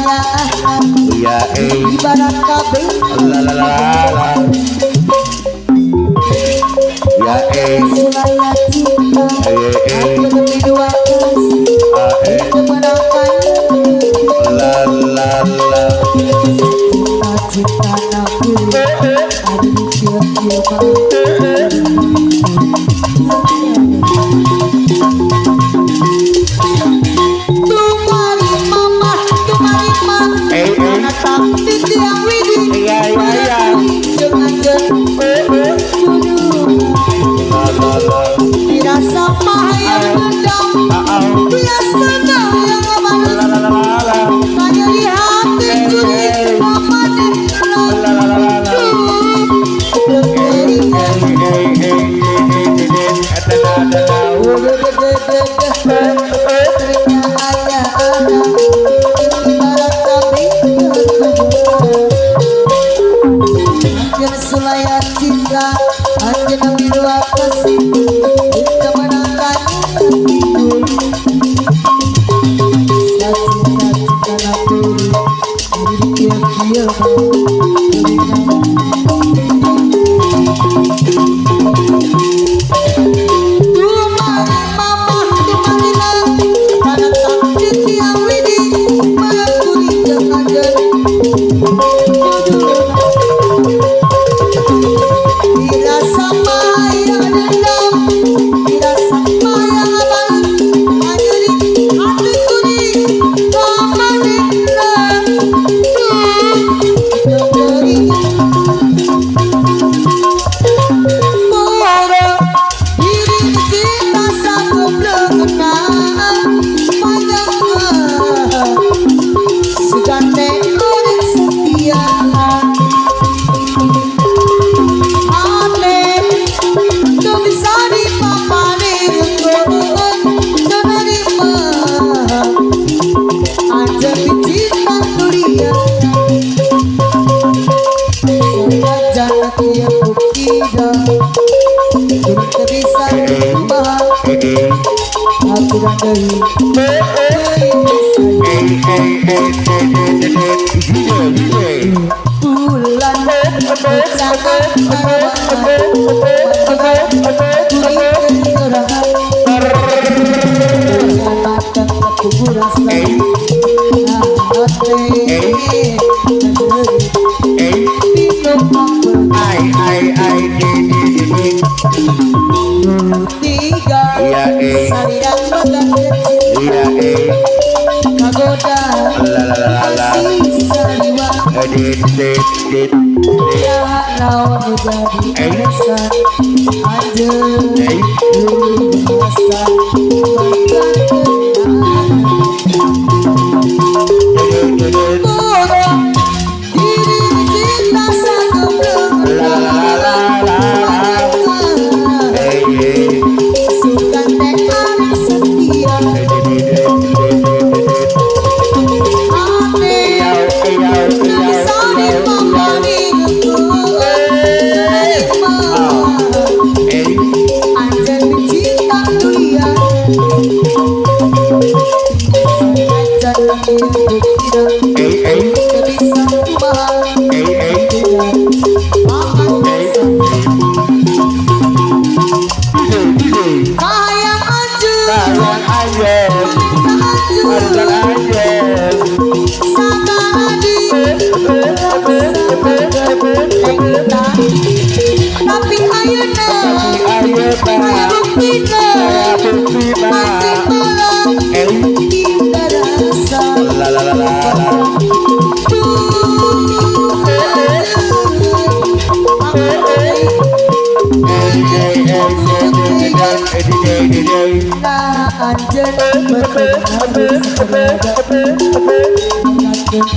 ya ibarat kabel la la la la ya sulaya cinta aku lebih dua kasih kemenangan la la la cinta nabi ada di siap-siap sulaya cinta hanya nabi dua kasih kemenangan hidup cinta nabi diam-diam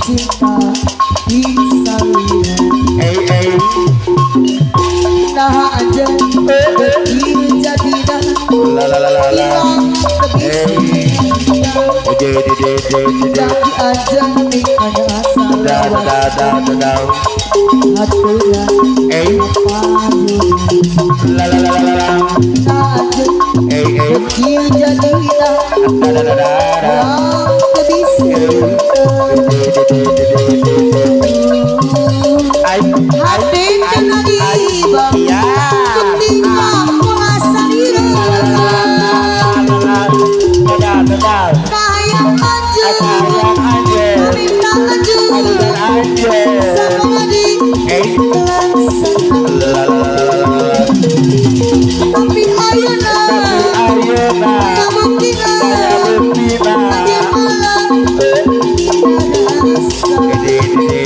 cinta bisa nah aja begini jadi dah hilang jadi aja nih ada asal hatinya nah aja begini jadi dah hilang bisa bisa Ede ede.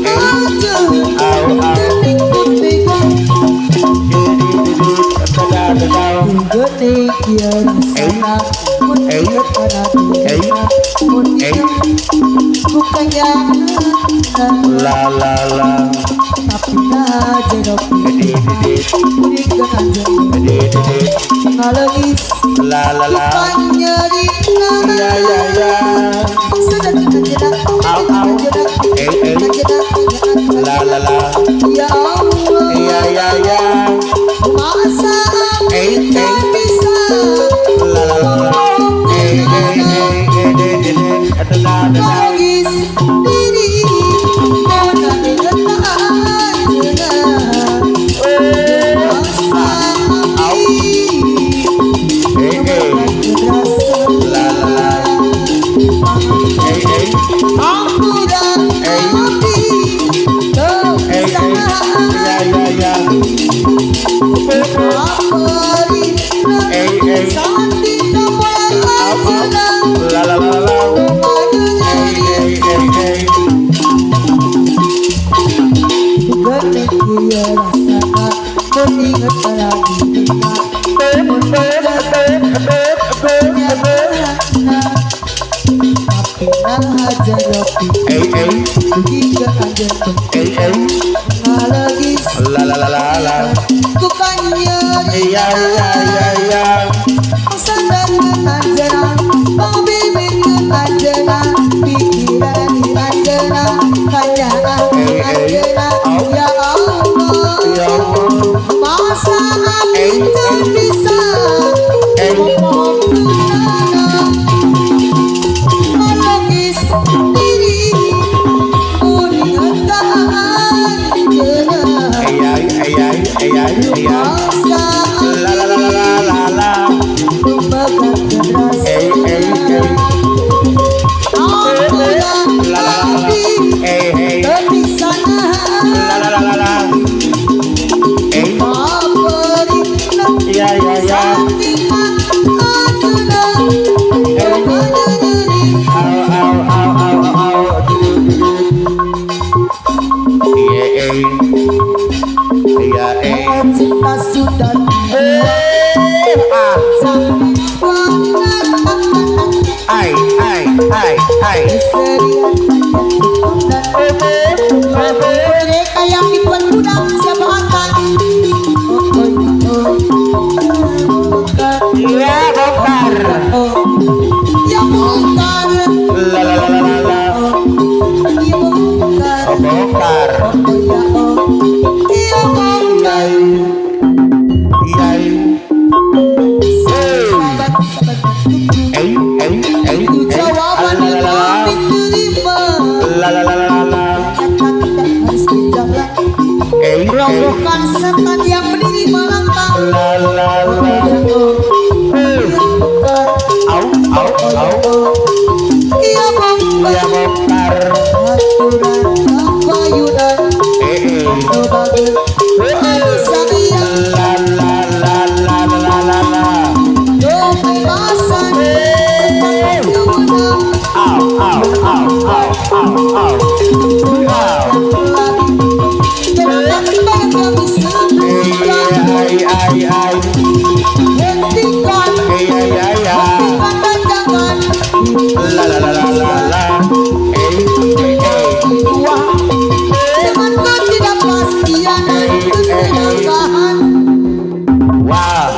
aja Au au. gening kutegang gening ya rasana mun inget kana dina mun inget bukannya La la la. tapi nah jerok Ede ede. kuning aja Ede ede. ngalengis La la la. bukannya dina Ya ya ya. sedang jenak Au au. jenak La la la. ya Allah Ya ya ya. masa tak bisa La la la. Ede ede. Ada la la la. nangis diri karena ingetan masa La la la. aku dan hati bersama Ya ya ya. saat kita mulai La la la la. La la la la la. Ya ya ya ya. Ya Allah Ya Allah. masa aku tak bisa menangis diri uningatan jenah Ayai ayai ayai ayai. masa La la la la la la. membakat Hey rasa hey hey. aku dan La la la la. hati Hey hey. berpisah La la la la la. Hey. Ya ya ya. Au au au au au. Iya iya iya. Cinta sudah Ah. Ai ai ai ai. mereka yang dibuat budak siapa akan Iya bongkar. ya bongkar La la la la la. ya bongkar Oh, bongkar. ya bongkar Yai yai. sahabat Ei ei ei. itu jawaban yang kami terima La la la la la. kata tidak harus dijalan Ei ei. robohkan setan yang berdiri melantang La la la. Au au au. iya Ya bongkar bongkar. aturan kepayunan Eh. bagus saya La la la la la la la. kebebasan Au au au au au au. Ai ai ai. hentikan Iya iya iya. pandangan La la la la la la. wah dengan ketidakpastian dan keserakahan Wow.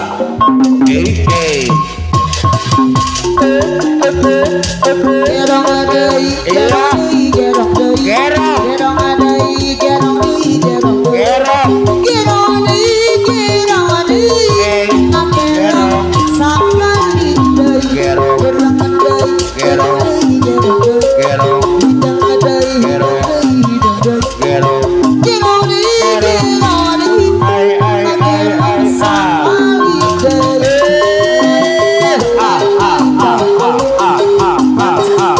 gerong adai gerong deui gerong deui Gerong. gerong adai gerong deui gerong deui Gerong. gerong deui gerong deui gerong sakali deui Gerong. gerong adai gerong deui gerong deui Gerong. gerong adai Gerong. gerong deui Gerong. gerong deui gerong deui Ai ai ai ai. sakali deui Ah ah ah ah ah ah ah.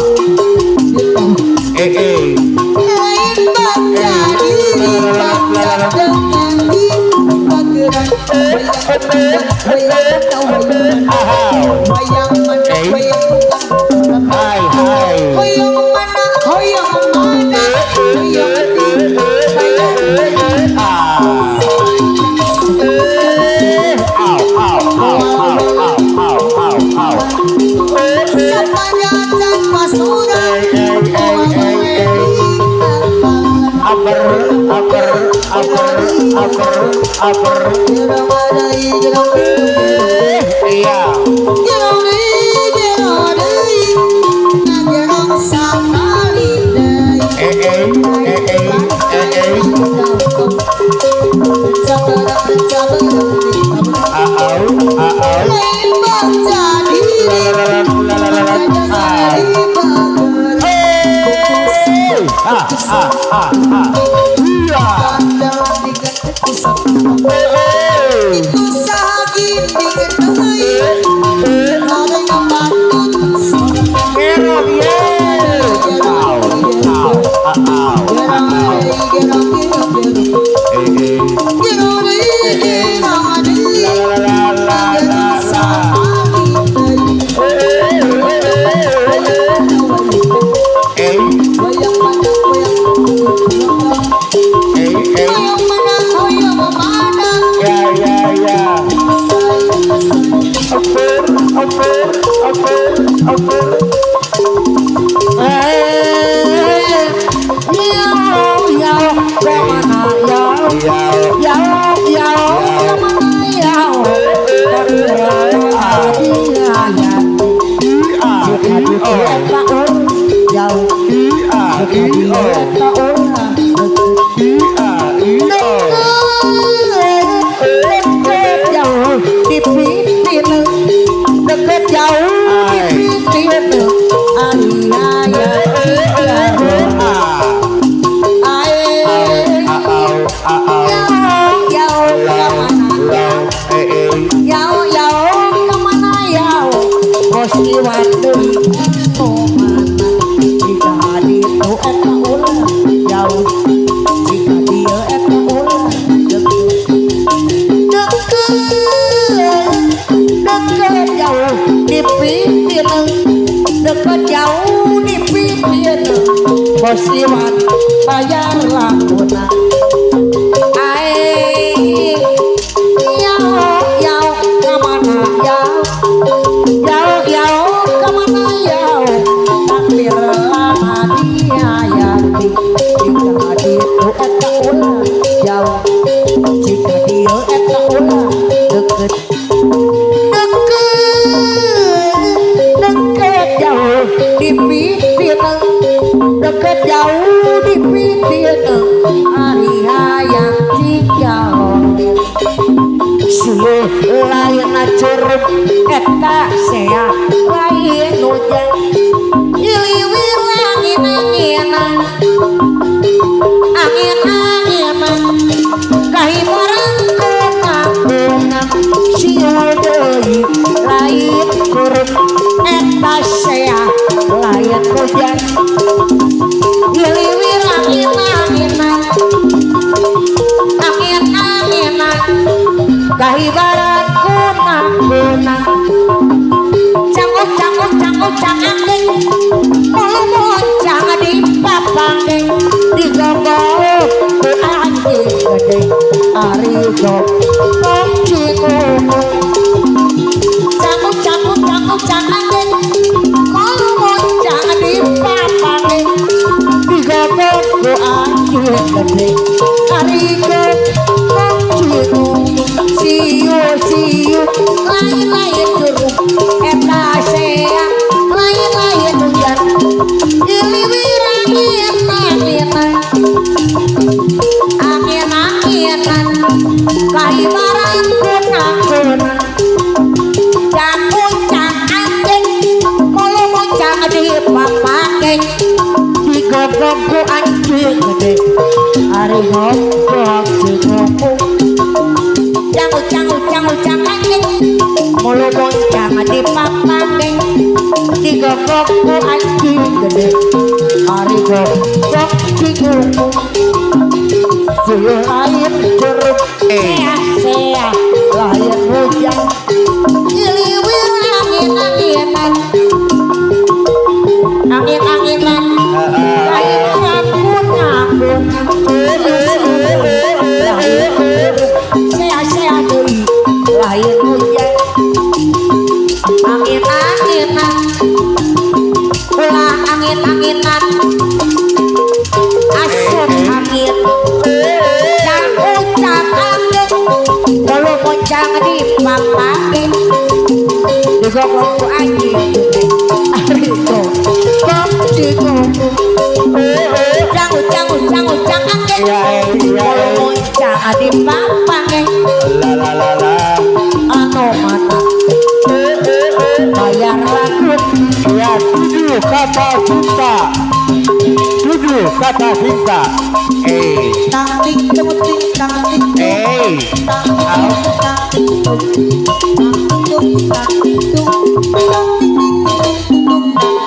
Siwan bayar lamunan ae yau kemana yau kemana yau takdir lama diayati jika ditu eta ulah jauh jika dia eta ulah deket jauh di pipiran deket jauh di pipiran hari hayang cikalong suluh lain curug eta sea lain hujan iliwir angin-anginan kahibaran kunang siul deui lain curug eta sea lain hujan iliwir angin-anginan kahibaran kunang canguk-canguk moncang di papangeng digogok ku anjing gede ari gok cikuku canguk-canguk moncang di papangeng digogok ku anjing gede ari gok cikuku siu lain-lain jeruk eta sea lain-lain hujan iliwir angin-anginan kahibaran kunang cangkucang anjing mulu moncang di papangeng digogok ku anjing gede ari gogok cikuku cangkucang anjing mulu moncang di papangeng digogok ku anjing gede ari gogok cikuku siul lain jeruk sea lain hujan iliwir angin-anginan kahibaran kunang sea deui lain hujan angin-anginan ulah gogokku anjing ariko kok diku ujang angin kalau moncang adi papang La la la la. anu mana bayar lagu Ya, 7 kata cinta. 7 kata cinta. tang ting tung ting tang ting tang tang ting tung tang ting tung tang ting tung tang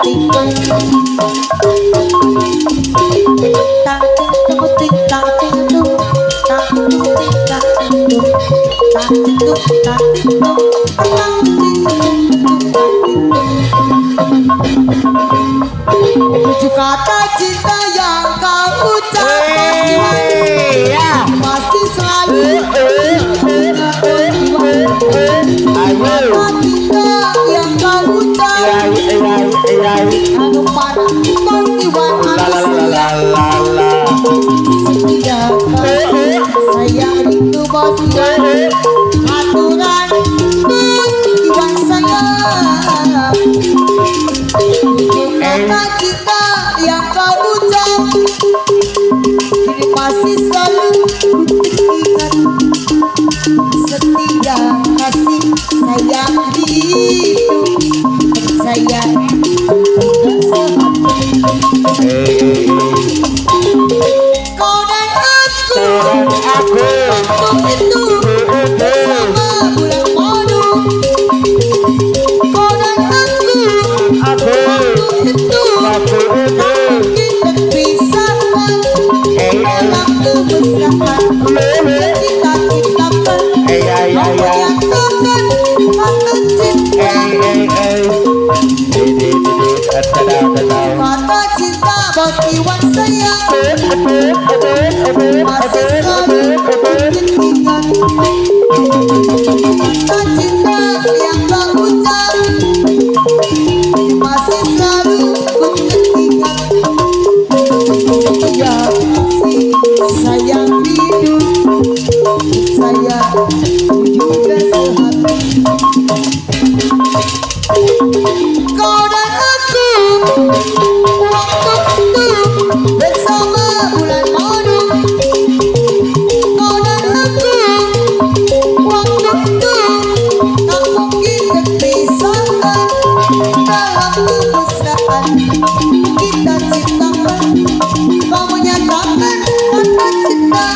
ting tang ting tung tang ting tang ting tung tang ting tang ting tung tang ting tujuh kata cinta yang kau ucapkan Ya. masih selalu Ayo. kata cinta yang kau ucapkan anu pada kondiwan La la la la la la. setia sayang rindu bosian aturan kondiwan sayang kata cinta yang kau ucap kini masih selalu ingat setia kasih sayang hidup saya kau dan aku untuk itu bersama bulan madu kau dan aku itu kita pisahkan dalam kemesraan kita ciptakan menyatakan kata cinta kata cinta bos Iwan sayang masih selalu diingat kata cinta yang kau ucap masih selalu diingat ya sayang hidup saya juga sehati kau dan aku waktu itu bersama bulan madu kau dan aku waktu itu tak mungkin terpisahkan dalam kemesraan kita ciptakan kau menyatakan kata cinta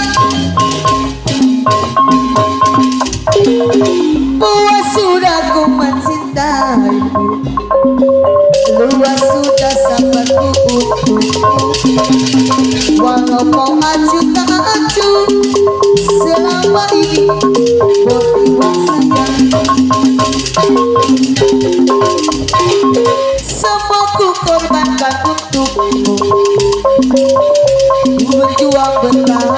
puas sudah ku mencintaimu luas sudah sahabatku untukmu walau kau acuh tak acuh selama ini beriwan sayang semua ku korbankan untukmu berjuang bertahan